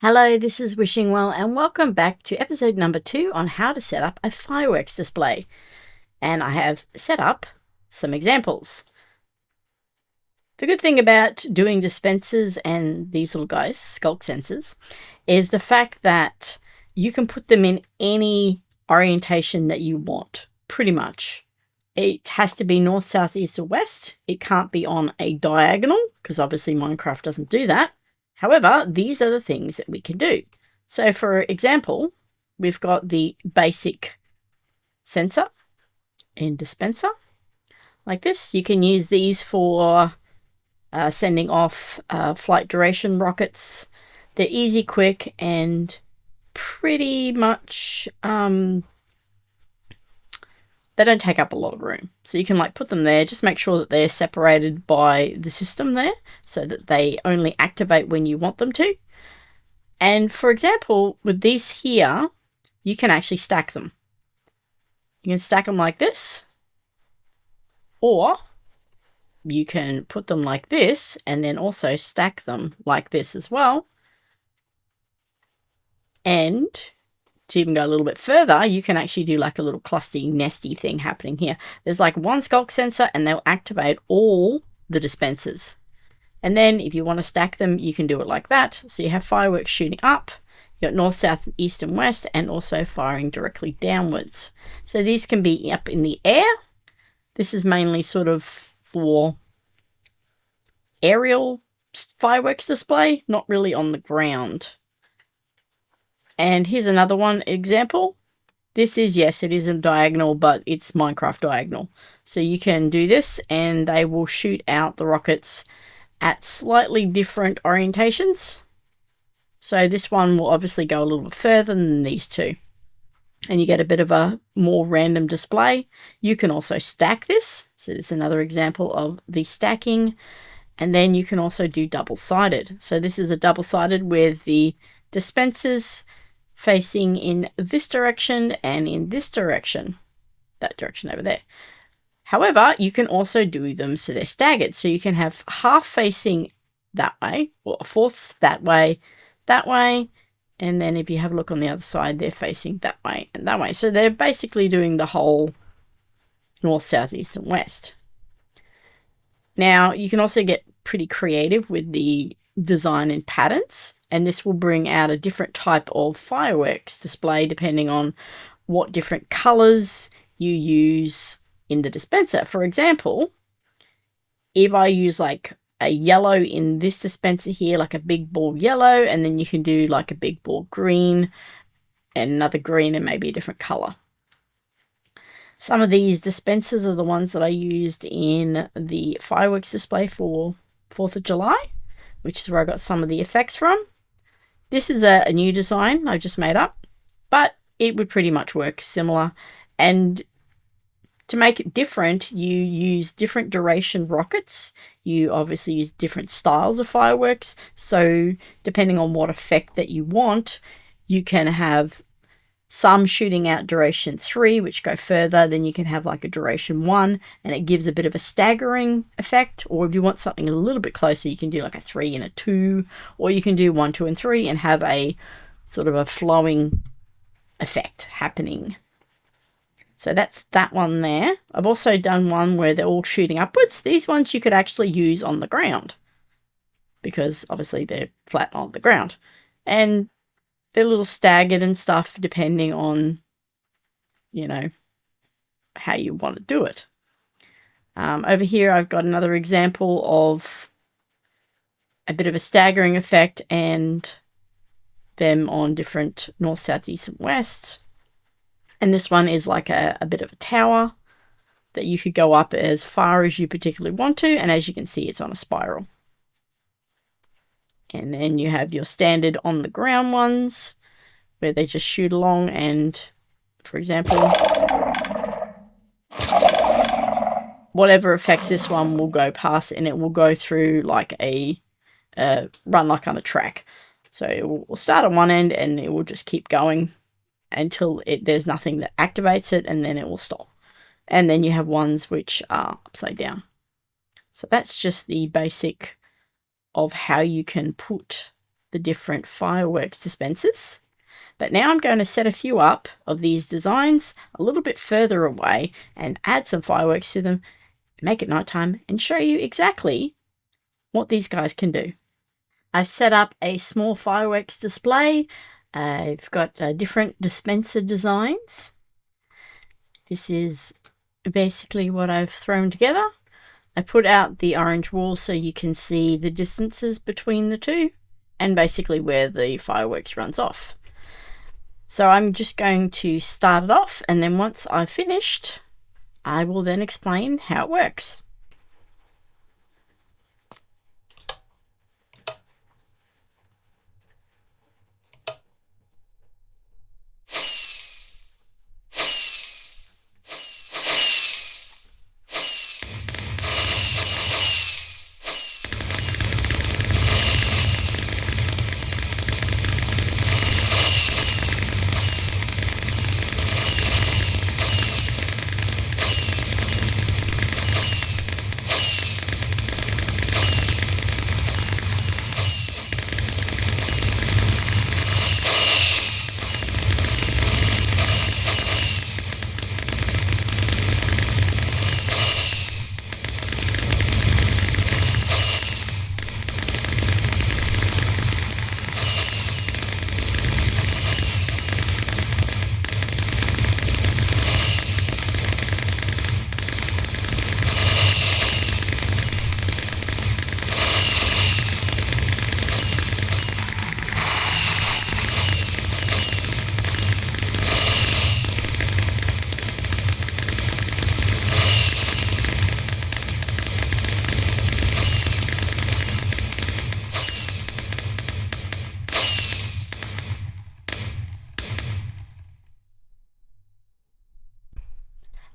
Hello, this is Wishingwell and welcome back to episode number 2 on how to set up a fireworks display. And I have set up some examples. The good thing about doing dispensers and these little guys, skulk sensors, is the fact that you can put them in any orientation that you want, pretty much. It has to be north, south, east, or west. It can't be on a diagonal because obviously Minecraft doesn't do that. However, these are the things that we can do. So for example, we've got the basic sensor and dispenser like this. You can use these for sending off flight duration rockets. They're easy, quick, and pretty much they don't take up a lot of room. So you can put them there, just make sure that they're separated by the system there so that they only activate when you want them to. And for example, with these here, you can actually stack them. You can stack them like this, or you can put them like this and then also stack them like this as well. And to even go a little bit further, you can actually do like a little clustery, nesty thing happening here. There's like one skulk sensor and they'll activate all the dispensers. And then if you want to stack them, you can do it like that. So you have fireworks shooting up, you got north, south, east, and west, and also firing directly downwards. So these can be up in the air. This is mainly sort of for aerial fireworks display, not really on the ground. And here's another one example. This is, yes, it is a diagonal, but it's Minecraft diagonal. So you can do this and they will shoot out the rockets at slightly different orientations. So this one will obviously go a little bit further than these two. And you get a bit of a more random display. You can also stack this. So it's another example of the stacking. And then you can also do double-sided. So this is a double-sided with the dispensers facing in this direction and in this direction, that direction over there. However, you can also do them so they're staggered. So you can have half facing that way, or a fourth that way, and then if you have a look on the other side, they're facing that way and that way. So they're basically doing the whole north, south, east, and west. Now, you can also get pretty creative with the design and patterns, and this will bring out a different type of fireworks display depending on what different colors you use in the dispenser. For example, if I use like a yellow in this dispenser here, like a big ball yellow, and then you can do like a big ball green and another green and maybe a different color. Some of these dispensers are the ones that I used in the fireworks display for 4th of July, which is where I got some of the effects from. This is a new design I just made up, but it would pretty much work similar. And to make it different, you use different duration rockets. You obviously use different styles of fireworks. So depending on what effect that you want, you can have some shooting out duration 3, which go further. Then you can have like a duration 1, and it gives a bit of a staggering effect. Or if you want something a little bit closer, you can do like a 3 and a 2, or you can do 1, 2, and 3 and have a sort of a flowing effect happening. So that's that one there. I've also done one where they're all shooting upwards. These ones you could actually use on the ground because obviously they're flat on the ground. And they're a little staggered and stuff depending on, how you want to do it. Over here I've got another example of a bit of a staggering effect and them on different north, south, east, and west. And this one is like a bit of a tower that you could go up as far as you particularly want to. And as you can see, it's on a spiral. And then you have your standard on the ground ones where they just shoot along and, for example, whatever affects this one will go past and it will go through like a run like on a track. So it will start on one end and it will just keep going until there's nothing that activates it, and then it will stop. And then you have ones which are upside down. So that's just the basic of how you can put the different fireworks dispensers. But now I'm going to set a few up of these designs a little bit further away and add some fireworks to them, make it nighttime, and show you exactly what these guys can do. I've set up a small fireworks display. I've got different dispenser designs. This is basically what I've thrown together. I put out the orange wall so you can see the distances between the two and basically where the fireworks runs off. So I'm just going to start it off, and then once I've finished, I will then explain how it works.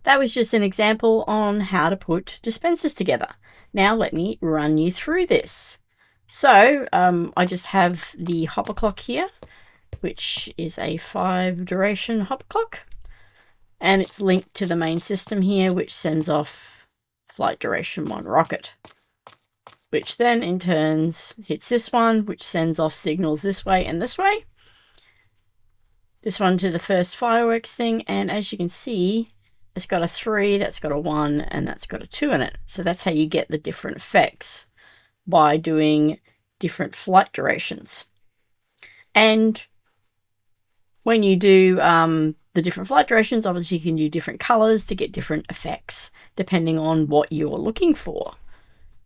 That was just an example on how to put dispensers together. Now let me run you through this. So I just have the hopper clock here, which is a 5 duration hopper clock, and it's linked to the main system here, which sends off flight duration 1 rocket, which then in turns hits this one, which sends off signals this way and this way. This one to the first fireworks thing, and as you can see, it's got a 3, that's got a 1, and that's got a 2 in it. So that's how you get the different effects, by doing different flight durations. And when you do the different flight durations, obviously you can do different colors to get different effects, depending on what you're looking for.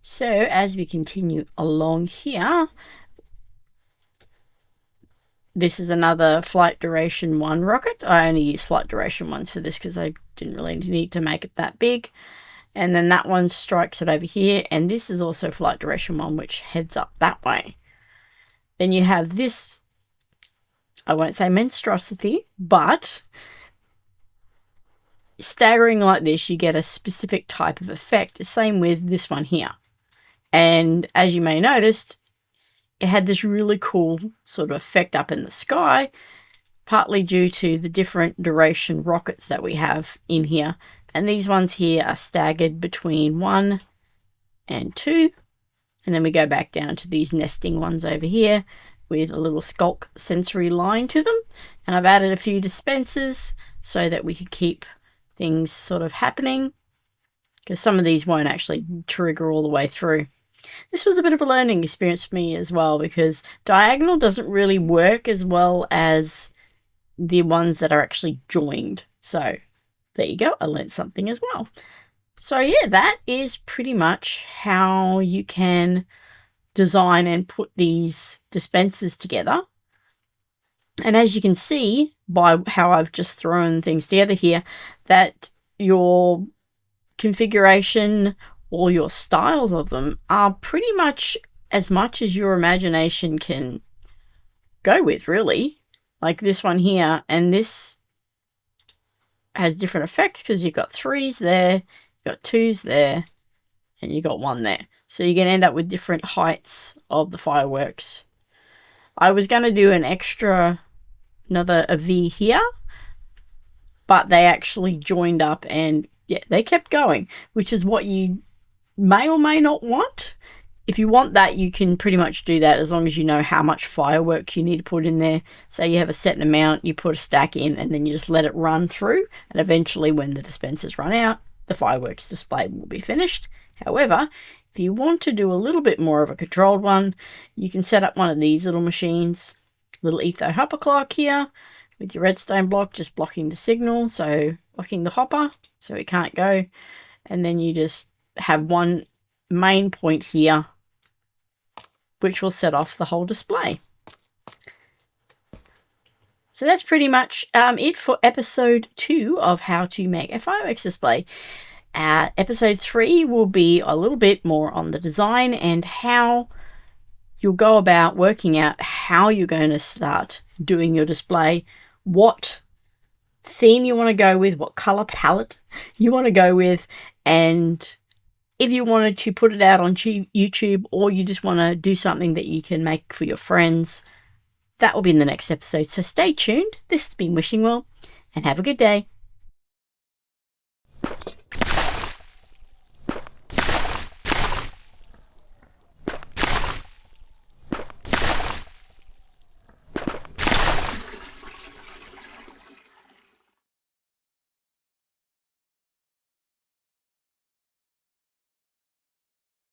So as we continue along here, this is another flight duration 1 rocket. I only use flight duration 1s for this because I didn't really need to make it that big. And then that one strikes it over here, and this is also flight duration 1, which heads up that way. Then you have this, I won't say monstrosity, but staggering like this, you get a specific type of effect. Same with this one here. And as you may notice, it had this really cool sort of effect up in the sky, partly due to the different duration rockets that we have in here. And these ones here are staggered between 1 and 2. And then we go back down to these nesting ones over here with a little skulk sensory line to them. And I've added a few dispensers so that we could keep things sort of happening, because some of these won't actually trigger all the way through. This was a bit of a learning experience for me as well, because diagonal doesn't really work as well as the ones that are actually joined. So there you go, I learned something as well. So yeah, that is pretty much how you can design and put these dispensers together. And as you can see by how I've just thrown things together here, that your configuration or your styles of them are pretty much as your imagination can go with, really. Like this one here, and this has different effects because you've got 3s there, you've got 2s there, and you've got 1 there. So you're going to end up with different heights of the fireworks. I was going to do a V here, but they actually joined up and yeah, they kept going, which is what you may or may not want. if you want that, you can pretty much do that as long as you know how much firework you need to put in there. Say you have a set amount, you put a stack in, and then you just let it run through, and eventually when the dispensers run out, the fireworks display will be finished. However, if you want to do a little bit more of a controlled one, you can set up one of these little machines, little etho hopper clock here, with your redstone block just blocking the signal, so blocking the hopper so it can't go, and then you just have one main point here which will set off the whole display. So that's pretty much it for episode 2 of how to make a fireworks display. Episode 3 will be a little bit more on the design and how you'll go about working out how you're going to start doing your display, what theme you want to go with, what color palette you want to go with, and if you wanted to put it out on YouTube or you just want to do something that you can make for your friends, that will be in the next episode. So stay tuned. This has been Wishingwell, and have a good day.